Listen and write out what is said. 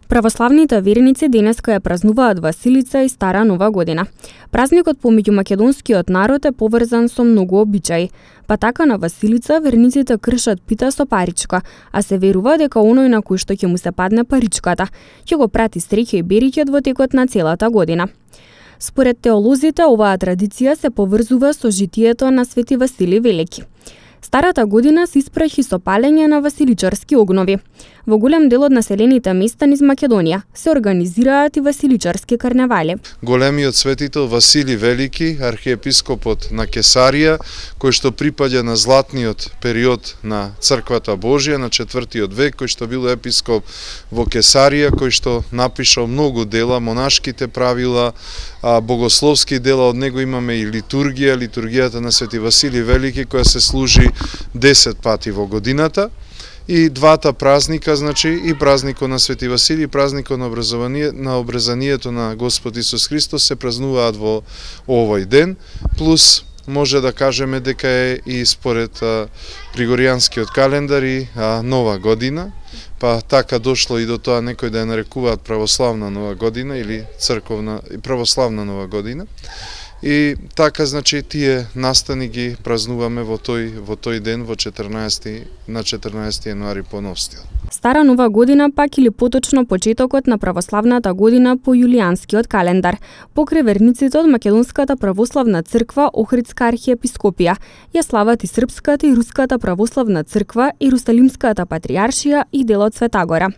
Православните верници денеска ја празнуваат Василица и Стара Нова година. Празникот помеѓу македонскиот народ е поврзан со многу обичаи, па така на Василица верниците кршат пита со паричка, а се верува дека оној на кој што ќе му се падне паричката, ќе го прати среќа и береќет во текот на целата година. Според теолозите, оваа традиција се поврзува со житието на Свети Василий Велики. Старата година се испрахи со палење на василичарски огнови. Во голем дел од населените места низ Македонија се организираат и василичарски карневали. Големиот светител Василий Велики, архиепископот на Кесарија, кој што припаѓа на златниот период на Црквата Божја на 4 век, кој што бил епископ во Кесарија, кој што напишал многу дела, монашките правила, богословски дела, од него имаме и литургијата на Свети Василий Велики, која се служи 10 пати во годината. И двата празника, значи и празникот на Свети Василий и празникот на обрезанието на Господ Исус Христос се празнуваат во овој ден, плюс може да кажеме дека е и според Григоријанскиот календар и Нова година, па така дошло и до тоа некој да ја нарекуваат православна Нова година или црковна и православна Нова година. И така, значи, тие настани ги празнуваме во тој ден, на 14 јануари по нов стил. Стара Нова година пак или поточно почетокот на православната година по јулијанскиот календар, покрај верниците од Македонската православна црква Охридска архиепископија, ја слават и Српската и Руската православна црква, Иерусалимската патријаршија и дел од Света Гора.